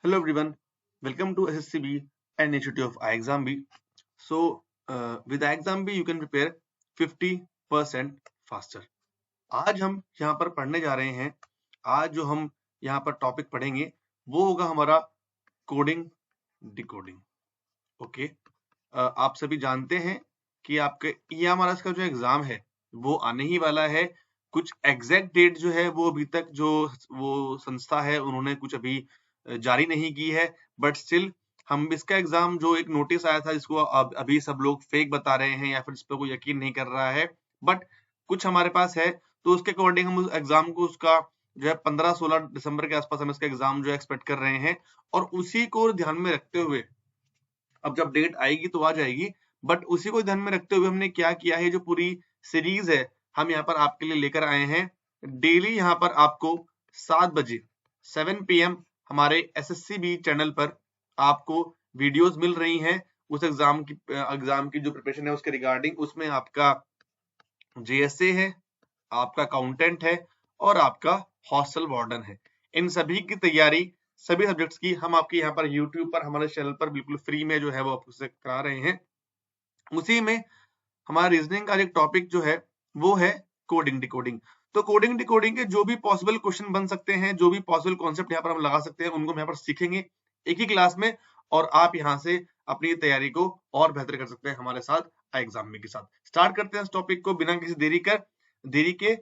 Hello everyone, welcome to SSCB and Institute of iExamB. So with iExamB you can prepare 50% faster. आज हम यहाँ पर पढ़ने जा रहे हैं। आज जो हम यहाँ पर टॉपिक पढ़ेंगे वो होगा हमारा कोडिंग डिकोडिंग। ओके, आप सभी जानते हैं कि आपके ये हमारा इसका जो एग्जाम है वो आने ही वाला है। कुछ एग्जैक्ट डेट जो है वो अभी तक जो वो संस्था है उन्होंने कुछ अभी जारी नहीं की है, बट स्टिल हम इसका एग्जाम जो एक नोटिस आया था जिसको अभी सब लोग फेक बता रहे हैं या फिर इस पर कोई यकीन नहीं कर रहा है, बट कुछ हमारे पास है तो उसके अकॉर्डिंग हम उस एग्जाम को उसका जो है 15-16 दिसंबर के आसपास हम इसका एग्जाम जो एक्सपेक्ट कर रहे हैं। और उसी को ध्यान में रखते हुए अब जब डेट आएगी तो आ जाएगी, बट उसी को ध्यान में रखते हुए हमने क्या किया है, जो पूरी सीरीज है हम यहाँ पर आपके लिए लेकर आए हैं। डेली यहाँ पर आपको 7 बजे 7 PM हमारे SSCB चैनल पर आपको वीडियोस मिल रही हैं उस एग्जाम की जो प्रिपरेशन है उसके रिगार्डिंग। उसमें आपका JSA है, आपका अकाउंटेंट है और आपका हॉस्टल वार्डन है। इन सभी की तैयारी सभी सब्जेक्ट्स की हम आपके यहाँ पर YouTube पर हमारे चैनल पर बिल्कुल फ्री में जो है वो आपसे करा रहे हैं। उसी में हमारा रीजनिंग का एक टॉपिक जो है वो है कोडिंग डिकोडिंग। तो कोडिंग डिकोडिंग के जो भी पॉसिबल क्वेश्चन बन सकते हैं, जो भी पॉसिबल कॉन्सेप्ट यहाँ पर हम लगा सकते हैं, उनको हम यहाँ पर सीखेंगे एक ही क्लास में, और आप यहाँ से अपनी तैयारी को और बेहतर कर सकते हैं हमारे साथ एग्जाम में के साथ। स्टार्ट करते हैं इस टॉपिक को बिना किसी देरी के।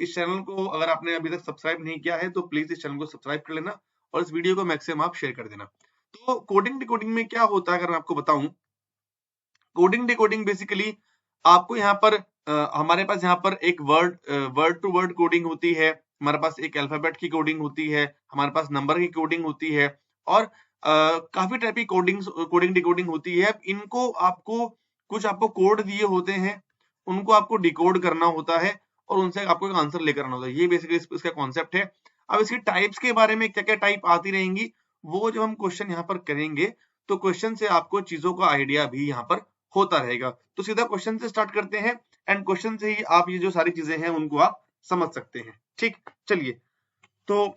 इस चैनल को अगर आपने अभी तक सब्सक्राइब नहीं किया है तो प्लीज इस चैनल को सब्सक्राइब कर लेना और इस वीडियो को मैक्सिमम आप शेयर कर देना। तो कोडिंग डिकोडिंग में क्या होता है अगर मैं आपको बताऊं, कोडिंग डिकोडिंग बेसिकली आपको यहाँ पर हमारे पास यहाँ पर एक वर्ड टू वर्ड कोडिंग होती है, हमारे पास एक अल्फाबेट की कोडिंग होती है, हमारे पास नंबर की कोडिंग होती है, और काफी टाइप की कोडिंग डिकोडिंग होती है। इनको आपको कुछ आपको कोड दिए होते हैं, उनको आपको डिकोड करना होता है और उनसे आपको एक आंसर लेकर आना होता है। ये बेसिकली इसका कॉन्सेप्ट है। अब इसकी टाइप्स के बारे में क्या क्या टाइप आती रहेंगी वो जब हम क्वेश्चन यहाँ पर करेंगे तो क्वेश्चन से आपको चीजों का आइडिया भी यहाँ पर होता रहेगा। तो सीधा क्वेश्चन से स्टार्ट करते हैं एंड क्वेश्चन से ही आप ये जो सारी चीजें हैं उनको आप समझ सकते हैं। ठीक, चलिए तो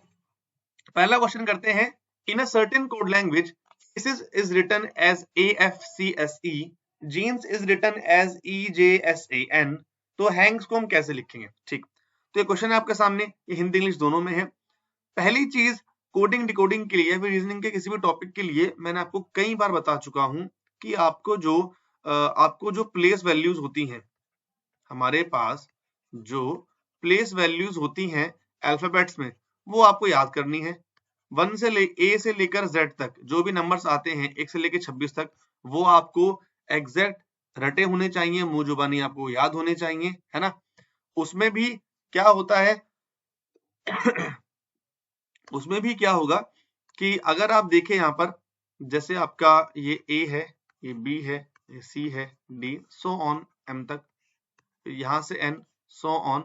पहला क्वेश्चन करते हैं। In a certain code language faces is written as AFCSE, jeans is written as EJSAN, तो हैंग्स को हम कैसे लिखेंगे। ठीक, तो ये क्वेश्चन है आपके सामने, ये हिंदी इंग्लिश दोनों में है। पहली चीज, कोडिंग डिकोडिंग के लिए या फिर रीजनिंग के किसी भी टॉपिक के लिए मैंने आपको कई बार बता चुका हूं कि आपको जो प्लेस वैल्यूज होती हैं, हमारे पास जो प्लेस वैल्यूज होती हैं अल्फाबेट्स में, वो आपको याद करनी है। ए से लेकर जेड तक जो भी नंबर्स आते हैं 1 से लेकर 26 तक, वो आपको एग्जैक्ट रटे होने चाहिए, मुंह जुबानी आपको याद होने चाहिए, है ना। उसमें भी क्या होता है उसमें भी क्या होगा कि अगर आप देखें यहाँ पर, जैसे आपका ये ए है, ये बी है, ये सी है, डी सो ऑन एम तक, यहां से एन सो ऑन,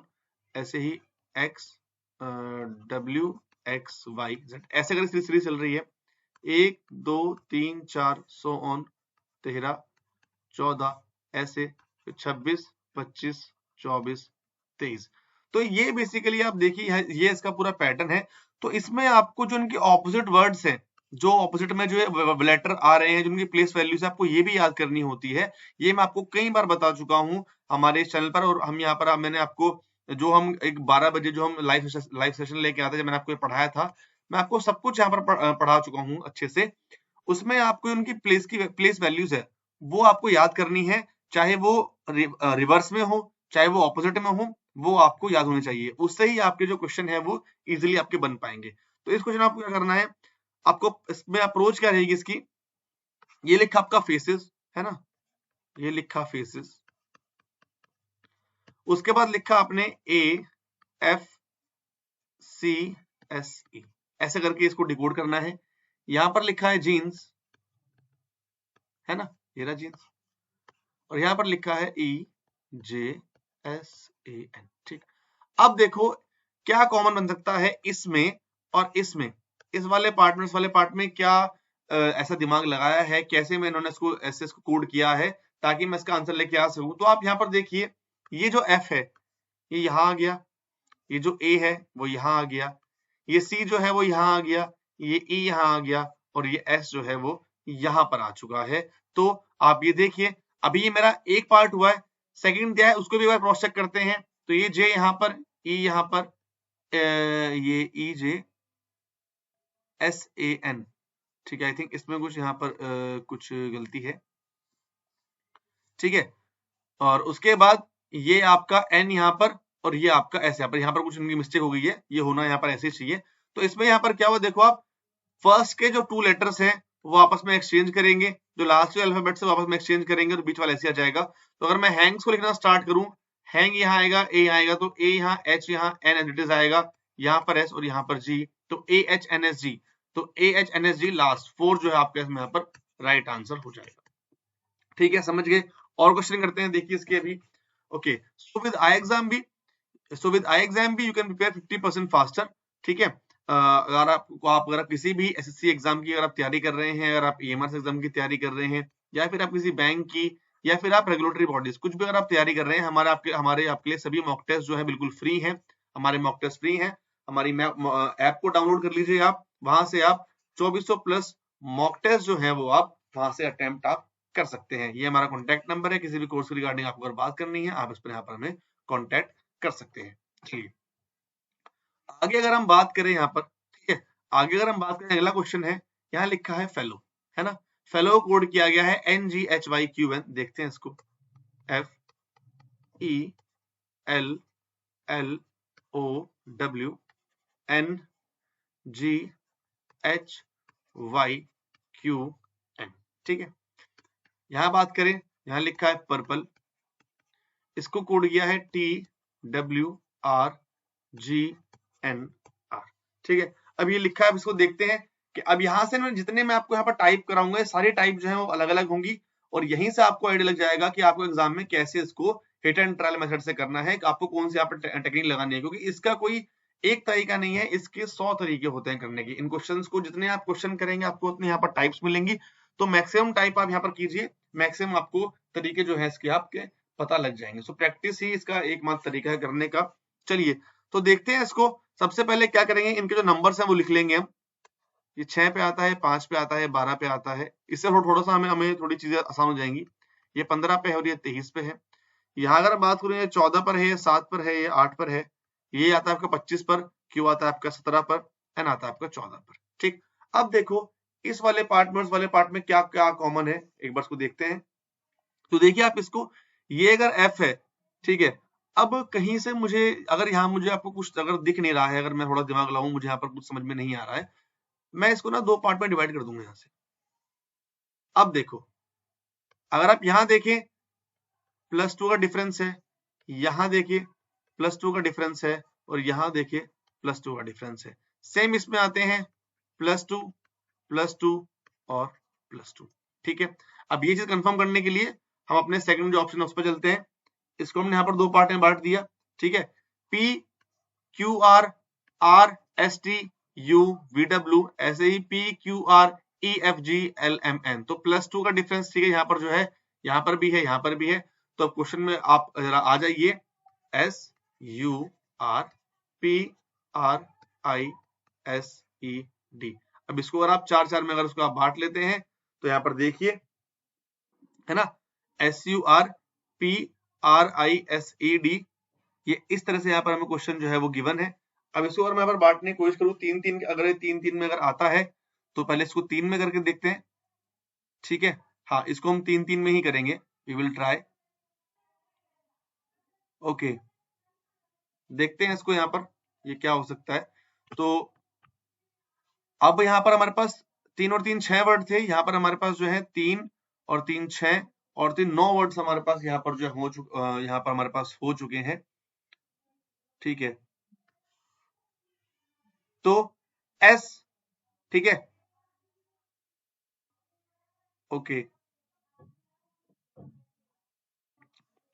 ऐसे ही X W X Y Z, ऐसे करके सीरीज चल रही है। 1 2 3 4 सो ऑन 13 14 ऐसे, 26 25 24 23। तो ये बेसिकली आप देखिए ये इसका पूरा पैटर्न है। तो इसमें आपको जो इनके ऑपोजिट वर्ड्स हैं, जो ऑपोजिट में जो है लेटर आ रहे हैं, जिनकी प्लेस वैल्यू से आपको ये भी याद करनी होती है। ये मैं आपको कई बार बता चुका हूं हमारे इस चैनल पर, और हम यहाँ पर मैंने आपको जो हम एक 12 बजे जो हम लाइव सेशन लेके आते थे, मैंने आपको पढ़ाया था, मैं आपको सब कुछ यहाँ पर पढ़ा चुका हूँ अच्छे से। उसमें आपको उनकी प्लेस वैल्यूज है वो आपको याद करनी है, चाहे वो रिवर्स में हो चाहे वो ऑपोजिट में हो, वो आपको याद होने चाहिए। उससे ही आपके जो क्वेश्चन है वो इजीली आपके बन पाएंगे। तो इस क्वेश्चन आपको क्या करना है, आपको इसमें अप्रोच क्या रहेगी इसकी, ये लिखा आपका फेसेस है ना, ये लिखा फेसेस, उसके बाद लिखा आपने AFCSE, ऐसे करके इसको डिकोड करना है। यहां पर लिखा है जीन्स, है ना, ये रहा जीन्स, और यहां पर लिखा है EJSAN। ठीक, अब देखो क्या कॉमन बन सकता है इसमें और इसमें, इस वाले पार्ट में, इस वाले पार्ट में क्या ऐसा दिमाग लगाया है, कैसे में इन्होंने इसको कोड किया है ताकि मैं इसका आंसर लेके आ सकूं। तो आप यहाँ पर देखिए, ये जो F है ये यहाँ आ गया, ये जो A है वो यहाँ आ गया, ये C जो है वो यहाँ आ गया, ये E यहाँ आ गया, और ये S जो है वो यहाँ पर आ चुका है। तो आप ये देखिए, अभी ये मेरा एक पार्ट हुआ है, सेकंड क्या है उसको भी एक बार क्रॉस चेक करते हैं। तो ये J यहाँ पर, E यहाँ पर, ये EJ SAN, ठीक है। आई थिंक इसमें कुछ यहाँ पर कुछ गलती है, ठीक है। और उसके बाद ये आपका N यहाँ पर और ये आपका S यहाँ पर कुछ इनकी मिस्टेक हो गई है, ये होना यहाँ पर ऐसे ही चाहिए। तो इसमें यहाँ पर क्या हुआ देखो आप, फर्स्ट के जो 2 लेटर्स हैं वो आपस में एक्सचेंज करेंगे, जो लास्ट के अल्फाबेट से आपस में एक्सचेंज करेंगे, तो बीच वाला ऐसे आ जाएगा। तो अगर मैं हैंग्स को लिखना स्टार्ट करूं, हैंग यहाँ आएगा, ए यहाँ आएगा, तो ए यहाँ, एच यहाँ, एन एज इट इज आएगा, यहाँ पर एस और यहाँ पर जी, तो A H N S G. तो A H N S G last 4 जो है आपके इसमें यहाँ पर राइट आंसर हो जाएगा, ठीक है, समझ गए। और क्वेश्चन करते हैं, देखिए इसके अभी। Okay, so with I exam भी, सो विद आई एग्जाम भी यू कैन प्रिपेयर 50% फास्टर, ठीक है। अगर अगर आप किसी भी एसएससी एग्जाम की अगर आप तैयारी कर रहे हैं, अगर आप ईएमआर एग्जाम की तैयारी कर रहे हैं, या फिर आप किसी बैंक की, या फिर आप रेगुलेटरी बॉडीज, कुछ भी अगर आप तैयारी कर रहे हैं, हमारे आपके लिए सभी मॉक टेस्ट जो है बिल्कुल फ्री हैं। हमारे मॉक टेस्ट फ्री हैं, हमारी ऐप को डाउनलोड कर लीजिए आप, वहां से आप 2400 प्लस मॉक टेस्ट जो है वो आप वहां से अटेम्प्ट आप कर सकते हैं। ये हमारा कॉन्टैक्ट नंबर है, किसी भी कोर्स के रिगार्डिंग आपको अगर बात करनी है, आप इस पर यहाँ पर हमें कॉन्टैक्ट कर सकते हैं। चलिए आगे अगर हम बात करें यहाँ पर, ठीक है, आगे अगर हम बात करें, अगला क्वेश्चन है, यहाँ लिखा है फेलो, है ना। फेलो कोड किया गया है NGHYQN, देखते हैं इसको, FELLOWNGHYQN, ठीक है। यहाँ बात करें, यहाँ लिखा है पर्पल, इसको कोड किया है TWRGNR, ठीक है। अब ये लिखा है, अब इसको देखते हैं कि अब यहाँ से मैं जितने मैं आपको यहाँ पर टाइप कराऊंगा, सारी टाइप जो है वो अलग अलग होंगी, और यहीं से आपको आइडिया लग जाएगा कि आपको एग्जाम में कैसे इसको हिट एंड ट्रायल मेथड से करना है, कि आपको कौन सी यहाँ पर टेक्निक लगानी है, क्योंकि इसका कोई एक तरीका नहीं है, इसके 100 तरीके होते हैं करने के। इन क्वेश्चंस को जितने आप क्वेश्चन करेंगे, आपको उतने यहाँ पर टाइप्स मिलेंगी, तो मैक्सिमम टाइप आप यहाँ पर कीजिए, मैक्सिमम आपको तरीके जो है इसके आपके पता लग जाएंगे। सो प्रैक्टिस ही इसका एकमात्र तरीका है करने का। चलिए तो देखते हैं इसको। सबसे पहले क्या करेंगे, इनके जो नंबर्स हैं वो लिख लेंगे हम। ये 6 पे आता है, 5 पे आता है, 12 पे आता है, इससे थोड़ा सा हमें थोड़ी चीजें आसान हो जाएंगी। ये 15 पे है और ये 23 पे है। यहाँ अगर बात करूं, ये 14 पर है, ये 7 पर है, ये 8 पर है, ये आता है आपका 25 पर, क्यू आता है आपका 17 पर, एन आता है आपका 14 पर, ठीक। अब देखो इस वाले पार्ट में, उस वाले पार्ट में क्या क्या कॉमन है, एक बार इसको देखते हैं। तो देखिए आप इसको, ये अगर एफ है, ठीक है, अब कहीं से मुझे अगर यहाँ मुझे आपको कुछ अगर दिख नहीं रहा है, अगर मैं थोड़ा दिमाग लगाऊं, मुझे यहाँ पर कुछ समझ में नहीं आ रहा है, मैं इसको ना 2 पार्ट में डिवाइड कर दूंगा यहाँ से। अब देखो अगर आप यहाँ देखें +2 का डिफरेंस है, यहाँ देखिए +2 का डिफरेंस है, और यहाँ देखिए +2 का डिफरेंस है। सेम इसमें आते हैं +2 +2 और +2, ठीक है। अब ये चीज कंफर्म करने के लिए हम अपने सेकंड जो ऑप्शन है उस पर चलते हैं। इसको हमने यहाँ पर 2 पार्ट में बांट दिया, ठीक है। PQRRSTUVW, ऐसे ही PQREFGLMN, तो +2 का डिफरेंस, ठीक है, यहाँ पर जो है, यहाँ पर भी है, यहाँ पर भी है। तो अब क्वेश्चन में आप जरा आ जाइए, SURPRISED। अब इसको अगर आप 4 में अगर उसको आप बांट लेते हैं, तो यहाँ पर देखिए, है ना, SURPRISED, ये इस तरह से यहाँ पर हमें क्वेश्चन जो है वो गिवन है। अब इसको अगर मैं अगर बांटने की कोशिश करूँ, 3-3, अगर 3-3 में अगर आता है, तो पहले इसको 3 में करके देखते हैं, ठीक है। हाँ, इसको हम 3-3 में ही करेंगे, वी विल ट्राई। ओके, देखते हैं इसको यहाँ पर ये क्या हो सकता है। तो अब यहाँ पर हमारे पास 3 और 3 6 वर्ड थे, यहाँ पर हमारे पास जो है 3 और 3 6 और 3 9 वर्ड्स हमारे पास यहाँ पर जो यहाँ पर हमारे पास हो चुके हैं, ठीक है। तो S, ठीक है, ओके।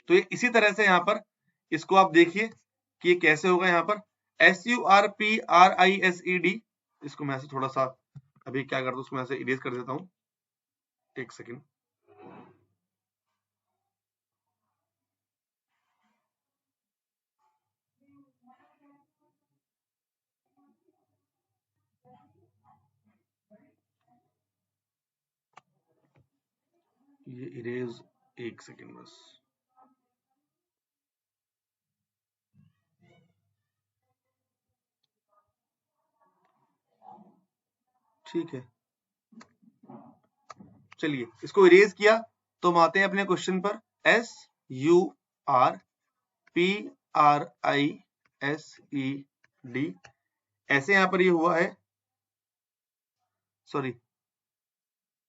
तो ये इसी तरह से यहाँ पर इसको आप देखिए कि ये कैसे होगा। यहाँ पर SURPRISED, इसको मैं ऐसे थोड़ा सा अभी क्या करता हूँ, उसको मैं ऐसे इरेज कर देता हूँ, एक सेकेंड। ये इरेज, एक सेकेंड बस। ठीक है, चलिए इसको इरेज किया तो हम आते हैं अपने क्वेश्चन पर। SURPRISED, ऐसे यहां पर ये हुआ है, सॉरी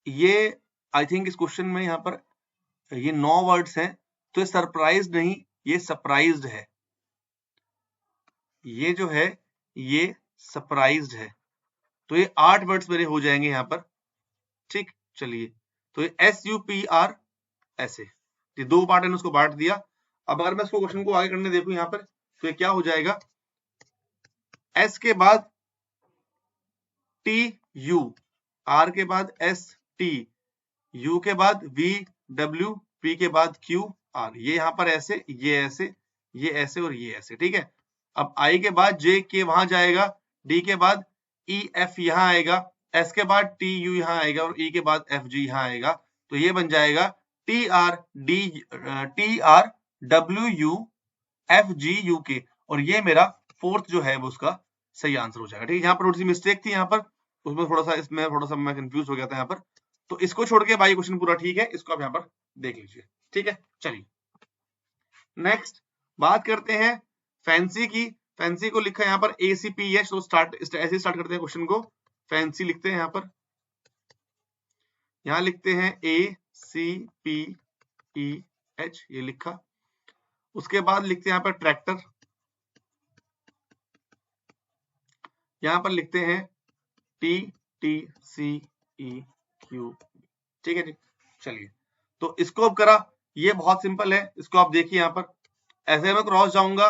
ये आई थिंक इस क्वेश्चन में यहां पर ये 9 वर्ड्स हैं, तो ये सरप्राइज नहीं, ये सरप्राइज्ड है। ये जो है ये सरप्राइज्ड है, तो ये 8 वर्ड्स मेरे हो जाएंगे यहां पर। ठीक, चलिए तो ये SUPR ऐसे, ये 2 पार्ट है, उसको बांट दिया। अब अगर मैं इसको क्वेश्चन को आगे करने देखूं यहां पर, तो ये क्या हो जाएगा, S के बाद TU, R के बाद ST, U के बाद VW, P के बाद QR, ये यहां पर ऐसे, ये ऐसे, ये ऐसे और ये ऐसे। ठीक है, अब I के बाद JK वहां जाएगा, D के बाद EF यहां आएगा, S के बाद TU यहां आएगा और E के बाद FG यहां आएगा। तो ये बन जाएगा TRWUFGUK, और ये मेरा फोर्थ जो है वो उसका सही आंसर हो जाएगा। ठीक है, यहाँ पर थोड़ी सी मिस्टेक थी, यहाँ पर उसमें थोड़ा सा, इसमें थोड़ा सा मैं कंफ्यूज हो गया था यहाँ पर, तो इसको छोड़ के भाई क्वेश्चन पूरा ठीक है, इसको आप यहाँ पर देख लीजिए। ठीक है, चलिए नेक्स्ट बात करते हैं फैंसी की। फैंसी को लिखा है यहाँ पर ACPH, तो ऐसे स्टार्ट करते हैं क्वेश्चन को। फैंसी लिखते हैं यहाँ पर, यहाँ लिखते हैं ACPEH, ये लिखा। उसके बाद लिखते हैं यहाँ पर ट्रैक्टर, यहाँ पर लिखते हैं TTCEQ। ठीक है जी, चलिए तो इसको अब करा, ये बहुत सिंपल है, इसको आप देखिए यहाँ पर, ऐसे मैं क्रॉस जाऊंगा,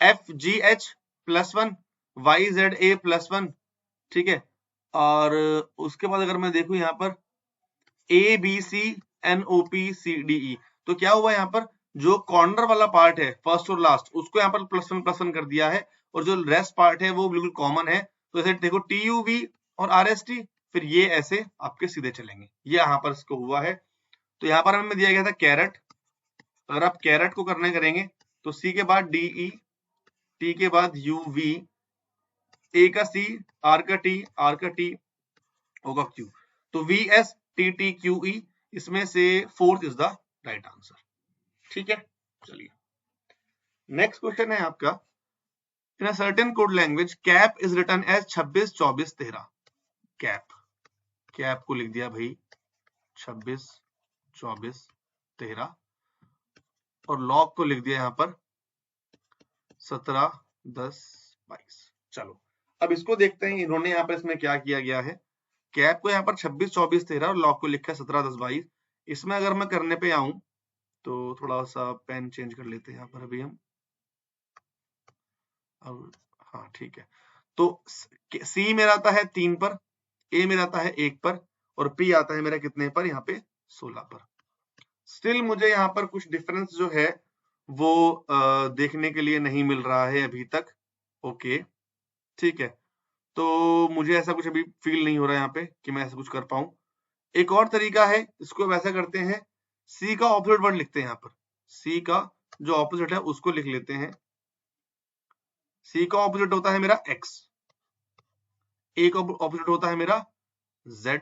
FGH+1 YZA+1, ठीक है, और उसके बाद अगर मैं देखूं यहाँ पर ABCNOPCDE, तो क्या हुआ यहाँ पर, जो कॉर्नर वाला पार्ट है फर्स्ट और लास्ट, उसको यहाँ पर +1+1 कर दिया है, और जो रेस्ट पार्ट है वो बिल्कुल कॉमन है। तो ऐसे देखो TUV और RST, फिर ये ऐसे आपके सीधे चलेंगे, ये यहाँ पर इसको हुआ है। तो यहाँ पर हमें दिया गया था कैरेट, अगर आप कैरेट को करने करेंगे तो C के बाद DE, T के बाद UV, A का C, R का T, R का T होगा Q, तो VSTTQE, इसमें से fourth is the right answer. ठीक है, चलिए नेक्स्ट क्वेश्चन है आपका, in a certain code language cap is written as 26 24 13। Cap को लिख दिया भाई 26 24 13, और लॉग को लिख दिया यहां पर 17 10 22। चलो अब इसको देखते हैं इन्होंने यहाँ पर इसमें क्या किया गया है। कैप को यहाँ पर 26 24 13 और लॉग को लिखा है 17 10 22। इसमें अगर मैं करने पे आऊं तो थोड़ा सा पेन चेंज कर लेते हैं यहाँ पर अभी हम, अब हाँ ठीक है। तो C मेरा आता है 3 पर, A मेरा आता है 1 पर, और P आता है मेरा कितने पर, यहाँ पे 16 पर। स्टिल मुझे यहाँ पर कुछ डिफरेंस जो है वो देखने के लिए नहीं मिल रहा है अभी तक। ओके ठीक है, तो मुझे ऐसा कुछ अभी फील नहीं हो रहा है यहाँ पे कि मैं ऐसा कुछ कर पाऊं। एक और तरीका है, इसको वैसा करते हैं, C का ऑपोजिट वर्ड लिखते हैं यहाँ पर, C का जो ऑपोजिट है उसको लिख लेते हैं। C का ऑपोजिट होता है मेरा X, A का ऑपोजिट होता है मेरा Z,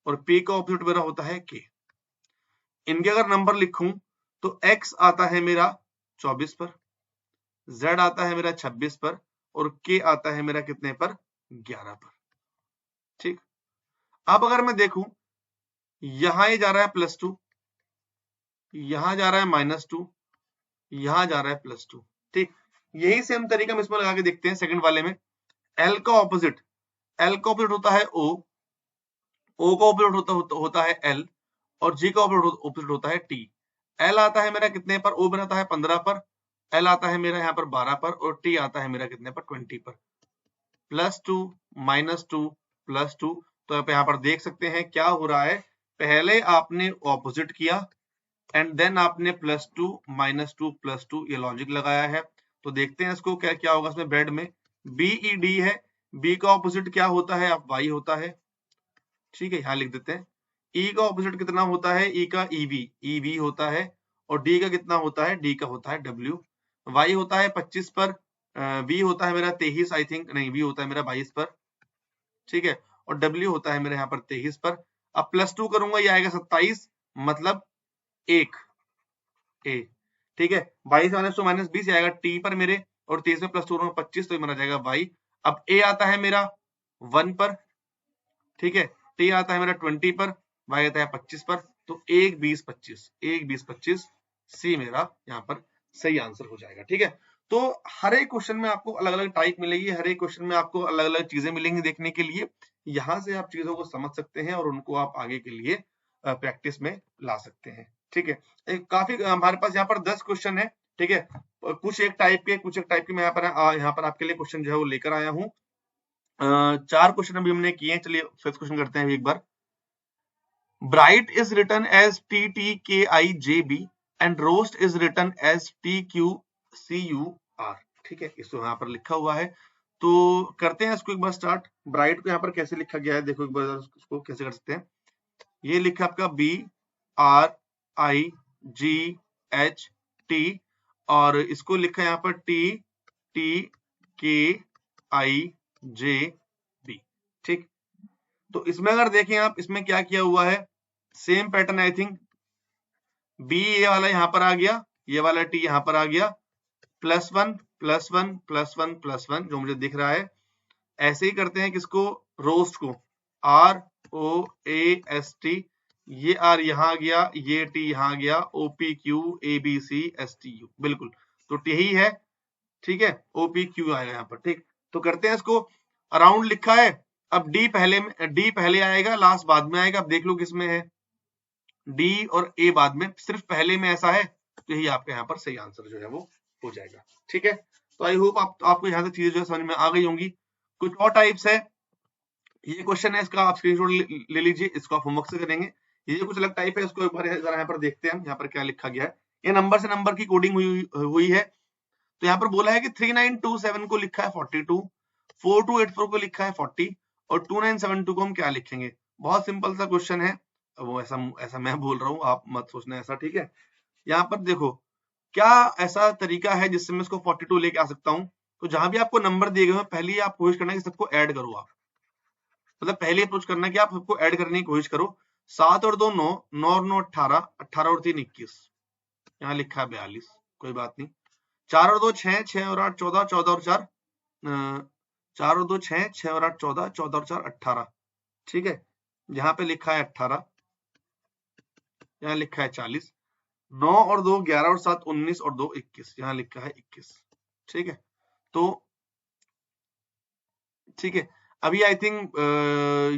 और P का ऑपोजिट मेरा होता है K। इनके अगर नंबर लिखूं तो X आता है मेरा 24 पर, Z आता है मेरा 26 पर, और K आता है मेरा कितने पर, 11 पर। ठीक, अब अगर मैं देखूं, यहां ये जा रहा है +2, यहां जा रहा है -2, यहां जा रहा है +2। ठीक, यही सेम तरीका हम इसमें लगा के देखते हैं सेकंड वाले में। L का ऑपोजिट, L का ऑपोजिट होता है O, O का ऑपोजिट होता है L, और G का ऑपोजिट होता है T। L आता है मेरा कितने पर, O बनाता है 15 पर, L आता है मेरा यहाँ पर 12 पर, और T आता है मेरा कितने पर, 20 पर। +2 -2 +2, तो आप यहाँ पर देख सकते हैं क्या हो रहा है, पहले आपने ऑपोजिट किया एंड देन आपने +2 -2 +2 ये लॉजिक लगाया है। तो देखते हैं इसको क्या क्या होगा इसमें। ब्रेड में BED है, B का ऑपोजिट क्या होता है, आप Y होता है। ठीक है, यहाँ लिख देते हैं ई का ऑपोजिट कितना होता है, ई का ईवी होता है, और डी का कितना होता है, डी का होता है डब्ल्यू। वाई होता है 25 पर, वी होता है मेरा 23 आई थिंक, नहीं वी होता है मेरा 22 पर, ठीक है, और डब्ल्यू होता है मेरे यहाँ पर 23 पर। अब +2 करूंगा, ये आएगा 27, मतलब 1 ए, ठीक है। 22 - 20 आएगा टी पर मेरे, और 23 में +2 करूंगा 25, तो मेरा जाएगा वाई। अब ए आता है मेरा 1 पर, ठीक है, टी आता है मेरा 20 पर, वाई आता है 25 पर, तो 1 20 25, 1 20 25 सी मेरा यहाँ पर सही आंसर हो जाएगा, ठीक है। तो हर एक क्वेश्चन में आपको अलग अलग टाइप मिलेगी, हर एक क्वेश्चन में आपको अलग अलग चीजें मिलेंगी देखने के लिए। यहाँ से आप चीजों को समझ सकते हैं और उनको आप आगे के लिए प्रैक्टिस में ला सकते हैं, ठीक है। काफी हमारे पास यहाँ पर 10 क्वेश्चन है, ठीक है, कुछ एक टाइप के मैं यहाँ पर आपके लिए क्वेश्चन जो है वो लेकर आया हूँ। 4 क्वेश्चन अभी हमने किए हैं, चलिए फिफ्थ क्वेश्चन करते हैं एक बार। Bright is written as TTKIJB and roast is written as TQCUR, ठीक है, इसको यहाँ पर लिखा हुआ है। तो करते हैं इसको एक बार स्टार्ट। ब्राइट को यहाँ पर कैसे लिखा गया है, देखो एक बार इसको कैसे कर सकते हैं। ये लिखा आपका BRIGHT, और इसको लिखा यहाँ पर TTKIJB, ठीक। तो इसमें अगर देखें आप, इसमें क्या किया हुआ है, same pattern I think, B ये वाला यहां पर आ गया, ये वाला टी यहां पर आ गया, +1 +1 +1 +1 जो मुझे दिख रहा है। ऐसे ही करते हैं किसको, रोस्ट को, ROAST, ये आर यहां आ गया, ये टी यहां आ गया, OPQABCSTU, बिल्कुल, तो यही है, ठीक है, OPQ आएगा यहाँ पर, ठीक। तो करते हैं इसको, अराउंड लिखा है, अब डी पहले आएगा, लास्ट बाद में आएगा। अब देख लो किसमें है, डी और ए बाद में, सिर्फ पहले में ऐसा है, तो यही आपके यहाँ पर सही आंसर जो है वो हो जाएगा, ठीक है। तो आई होप आपको यहाँ से चीजें जो है समझ में आ गई होंगी। कुछ और टाइप्स है, ये क्वेश्चन है, इसका आप स्क्रीनशॉट ले लीजिए, इसको आप होमवर्क से करेंगे। ये कुछ अलग टाइप है, इसको एक बार जरा यहाँ पर देखते हैं हम, यहाँ पर क्या लिखा गया है। ये नंबर से नंबर की कोडिंग हुई है। तो यहाँ पर बोला है कि 3927 को लिखा है 42, 4284 को लिखा है 40, और 2972 को हम क्या लिखेंगे। बहुत सिंपल सा क्वेश्चन है, वो ऐसा मैं बोल रहा हूँ, आप मत सोचना ऐसा, ठीक है। यहाँ पर देखो क्या ऐसा तरीका है जिससे मैं इसको 42 लेके आ सकता हूँ। तो जहां भी आपको नंबर दिए गए हैं, पहले आप कोशिश करना कि सबको ऐड करो आप, मतलब पहले अप्रोच करना कि आप सबको ऐड करने की कोशिश करो। 7 और 2 9, 9 और 9 18, 18 और 3 21, यहाँ लिखा है 42, कोई बात नहीं। 4 और 2 6, 6 और 8 14, 14 और 4 4 और 2 6, 6 और 8 14, 14 और 4 18, ठीक है, यहाँ पे लिखा है 18, यहाँ लिखा है 40, 9 और 2 11 और 7 19 और 2 21, यहाँ लिखा है 21, ठीक है। तो ठीक है, अभी आई थिंक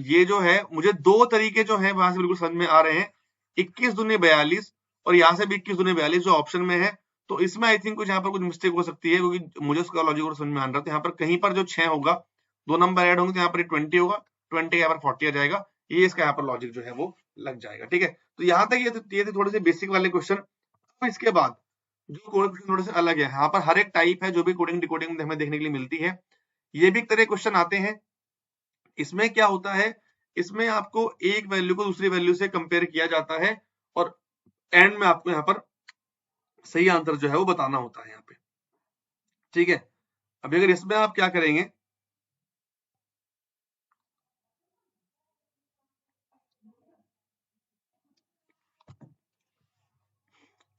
ये जो है, मुझे दो तरीके जो है वहां से बिल्कुल समझ में आ रहे हैं, 21 दूनी 42, और यहाँ से भी 21 दूनी 42 जो ऑप्शन में है। तो इसमें आई थिंक कुछ यहाँ पर कुछ मिस्टेक हो सकती है, क्योंकि मुझे उसका लॉजिक और समझ में आ रहा था। यहाँ पर कहीं पर जो 6 होगा, 2 नंबर ऐड होंगे, तो यहाँ पर 20 होगा, 20 यहाँ पर 40 आ जाएगा, ये इसका यहाँ पर लॉजिक जो है वो लग जाएगा, ठीक है। तो यहाँ तक ये थे थोड़े से बेसिक वाले क्वेश्चन। इसके बाद जो क्वेश्चन थोड़े से अलग है, यहाँ पर हर एक टाइप है जो भी कोडिंग डिकोडिंग हमें देखने के लिए मिलती है, ये भी एक तरह क्वेश्चन आते हैं। इसमें क्या होता है, इसमें आपको एक वैल्यू को दूसरी वैल्यू से कंपेयर किया जाता है, और एंड में आपको यहाँ पर सही आंसर जो है वो बताना होता है यहाँ पे, ठीक है। अभी अगर इसमें आप क्या करेंगे,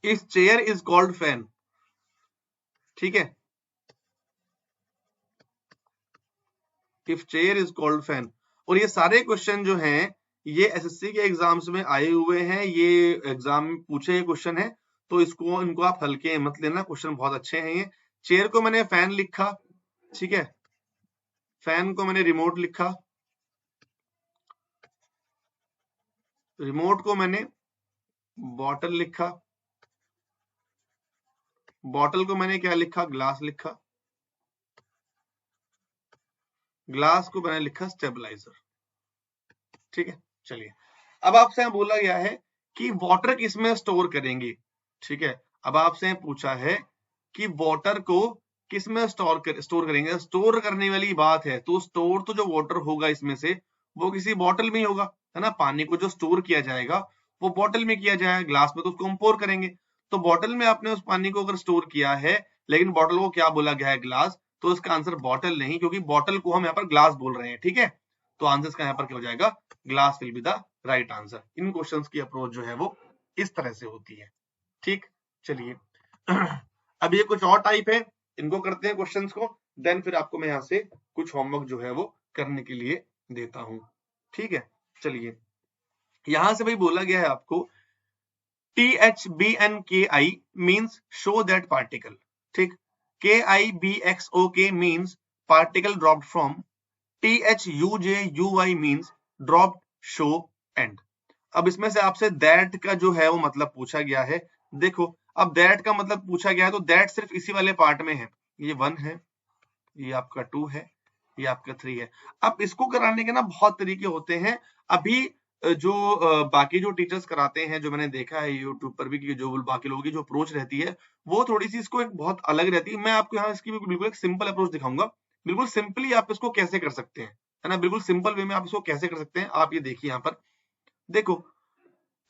इस चेयर इज कॉल्ड फैन, ठीक है, if chair is called fan. और ये सारे क्वेश्चन जो हैं ये एसएससी के एग्जाम्स में आए हुए हैं, ये एग्जाम में पूछे क्वेश्चन है, तो इनको आप हल्के मत लेना, क्वेश्चन बहुत अच्छे हैं ये। चेयर को मैंने फैन लिखा, ठीक है, फैन को मैंने रिमोट लिखा, रिमोट को मैंने बॉटल लिखा, बॉटल को मैंने क्या लिखा, ग्लास लिखा, ग्लास को मैंने लिखा स्टेबलाइजर, ठीक है। चलिए, अब आपसे यहाँ बोला गया है कि वाटर किसमें स्टोर करेंगे, ठीक है। अब आपसे पूछा है कि वाटर को किसमें स्टोर करेंगे, स्टोर करने वाली बात है, तो स्टोर तो जो वाटर होगा इसमें से वो किसी बॉटल में ही होगा, है ना। पानी को जो स्टोर किया जाएगा वो बॉटल में किया जाएगा, ग्लास में तो उसको हम पोर करेंगे। तो बॉटल में आपने उस पानी को अगर स्टोर किया है, लेकिन बॉटल को क्या बोला गया है, ग्लास, तो इसका आंसर बॉटल नहीं, क्योंकि बॉटल को हम यहाँ पर ग्लास बोल रहे हैं, ठीक है। तो आंसर इसका यहाँ पर क्या हो जाएगा, glass will be the right answer. In questions की अप्रोच जो है वो इस तरह से होती है, ठीक। चलिए अब ये कुछ और टाइप है, इनको करते हैं क्वेश्चंस को, देन फिर आपको मैं यहाँ से कुछ होमवर्क जो है वो करने के लिए देता हूं, ठीक है। चलिए यहां से भाई बोला गया है आपको THBNKI means show that particle, ठीक। KIBXOK means particle dropped from, THUJUY means dropped, show, end। अब इसमें से आपसे दैट का जो है वो मतलब पूछा गया है। देखो अब दैट का मतलब पूछा गया है तो दैट सिर्फ इसी वाले पार्ट में है, ये 1 है, ये आपका 2 है, ये आपका 3 है। अब इसको कराने के ना बहुत तरीके होते हैं। अभी जो बाकी जो टीचर्स कराते हैं, जो मैंने देखा है यूट्यूब पर भी, कि जो बाकी लोगों की जो अप्रोच रहती है वो थोड़ी सी इसको एक बहुत अलग रहती है। मैं आपको यहाँ इसकी बिल्कुल एक सिंपल अप्रोच दिखाऊंगा, बिल्कुल सिंपली आप इसको कैसे कर सकते हैं, है ना। बिल्कुल सिंपल वे में आप इसको कैसे कर सकते हैं, आप ये देखिए यहाँ पर। देखो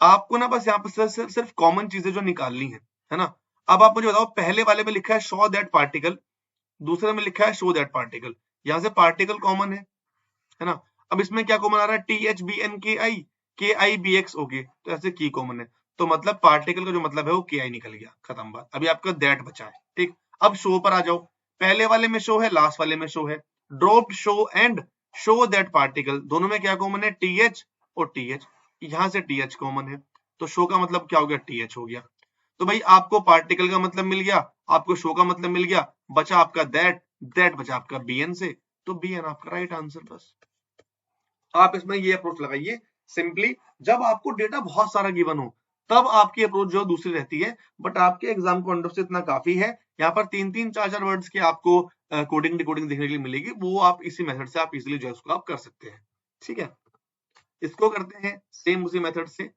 आपको ना बस यहाँ पर सिर्फ कॉमन चीजें जो निकालनी है ना। अब आप मुझे बताओ, पहले वाले में लिखा है शो दैट पार्टिकल, दूसरे में लिखा है शो दैट पार्टिकल। यहाँ से पार्टिकल कॉमन है ना। अब इसमें क्या कॉमन आ रहा है, THBNKI, KIBXOK, तो ऐसे की कॉमन है, तो मतलब पार्टिकल का जो मतलब है वो KI निकल गया, खत्म बात। अभी आपका दैट बचा है, ठीक। अब शो पर आ जाओ, पहले वाले में शो है, लास्ट वाले में शो है। Dropped, show and show that particle, दोनों में क्या कॉमन है, TH और TH। यहां से TH कॉमन है, तो शो का मतलब क्या हो गया, TH हो गया। तो भाई आपको पार्टिकल का मतलब मिल गया, आपको शो का मतलब मिल गया, बचा आपका दैट बचा आपका BN से, तो BN आपका राइट आंसर। बस आप इसमें ये अप्रोच लगाइए सिंपली। जब आपको डेटा बहुत सारा गिवन हो तब आपकी अप्रोच जो दूसरी रहती है, बट आपके एग्जाम को अंडर से इतना काफी है। यहाँ पर 3-3 4-4 वर्ड्स के आपको कोडिंग डिकोडिंग देखने के लिए मिलेगी, वो आप इसी मेथड से आप इजीली जो है उसको आप कर सकते हैं, ठीक है। इसको करते हैं सेम उसी मेथड से।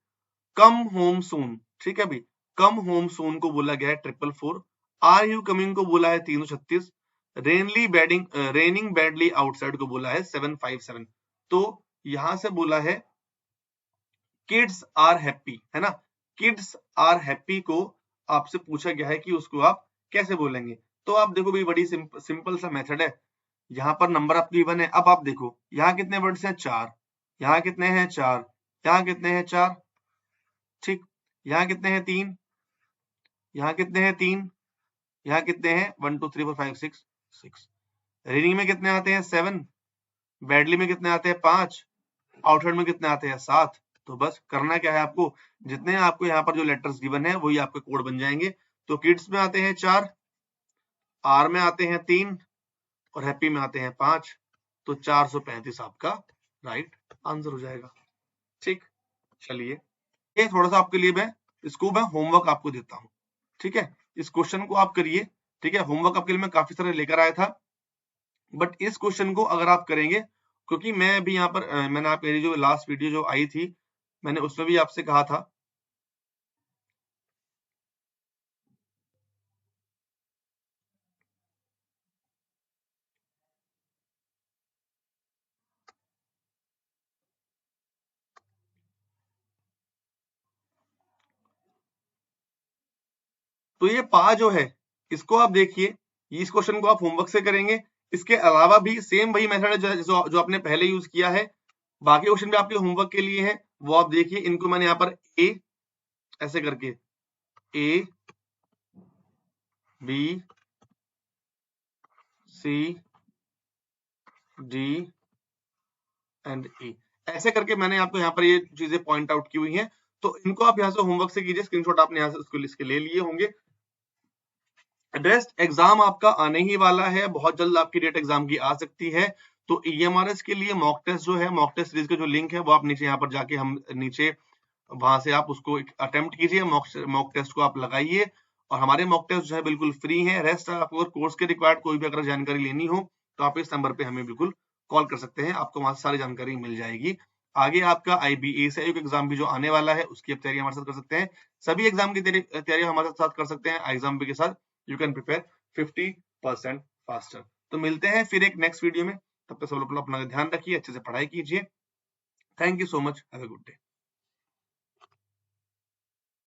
कम होम सून, ठीक है भाई, कम होम सून को बोला गया है 444, आर यू कमिंग को बोला है 336, रेनिंग बैडली आउटसाइड को बोला है 757। तो यहां से बोला है किड्स आर हैप्पी, है ना। किड्स आर हैप्पी को आपसे पूछा गया है कि उसको आप कैसे बोलेंगे। तो आप देखो भाई, बड़ी सिंपल सा मेथड है। यहाँ पर नंबर आपको गिवन है, अब आप देखो यहाँ कितने वर्ड्स हैं, 4, यहाँ कितने हैं 4, यहाँ कितने हैं 4, ठीक। यहाँ कितने हैं 3, यहाँ कितने हैं 3, यहाँ कितने हैं 1 2 3 4 5 6 6। रीडिंग में कितने आते हैं 7, बैडली में कितने आते हैं 5, आउटसाइड में कितने आते हैं 7। तो बस करना क्या है आपको, जितने आपको यहाँ पर जो लेटर्स गिवन है वही आपके कोड बन जाएंगे। तो किड्स में आते हैं 4, आर में आते हैं 3 और हैप्पी में आते हैं 5, तो 435 आपका राइट आंसर हो जाएगा, ठीक। चलिए ये थोड़ा सा आपके लिए मैं होमवर्क आपको देता हूँ, ठीक है। इस क्वेश्चन को आप करिए, ठीक है। होमवर्क आपके लिए मैं काफी सारे लेकर आया था, बट इस क्वेश्चन को अगर आप करेंगे, क्योंकि मैं भी यहाँ पर मैंने आप मेरी जो लास्ट वीडियो जो आई थी मैंने उसमें भी आपसे कहा था तो ये पा जो है इसको आप देखिए, इस क्वेश्चन को आप होमवर्क से करेंगे। इसके अलावा भी सेम वही मेथड है जो आपने पहले यूज किया है। बाकी क्वेश्चन भी आपके होमवर्क के लिए है, वो आप देखिए। इनको मैंने यहाँ पर ए ऐसे करके A B C D and E ऐसे करके मैंने आपको यहाँ पर ये चीजें पॉइंट आउट की हुई हैं। तो इनको आप यहाँ से होमवर्क से कीजिए, स्क्रीनशॉट आपने यहाँ से इसके लिए लिए होंगे। रेस्ट एग्जाम आपका आने ही वाला है, बहुत जल्द आपकी डेट एग्जाम की आ सकती है। तो EMRS के लिए मॉक टेस्ट जो है, मॉक टेस्ट सीरीज का जो लिंक है वो आप नीचे यहाँ पर जाके हम नीचे वहां से आप उसको अटेम्प्ट कीजिए, मॉक टेस्ट को आप लगाइए। और हमारे मॉक टेस्ट जो है बिल्कुल फ्री है। रेस्ट आपको अगर कोर्स के रिक्वायर्ड कोई भी अगर जानकारी लेनी हो तो आप इस नंबर पे हमें बिल्कुल कॉल कर सकते हैं, आपको वहां से सारी जानकारी मिल जाएगी। आगे आपका IBASIU का एग्जाम भी जो आने वाला है उसकी आप तैयारी हमारे साथ कर सकते हैं। सभी एग्जाम की तैयारी हमारे साथ कर सकते हैं एग्जाम के साथ। You can prepare 50% faster. तो मिलते हैं फिर एक नेक्स्ट वीडियो में, तब तक सब लोग अपना ध्यान रखिए, अच्छे से पढ़ाई कीजिए। Thank you so much. Have a good day.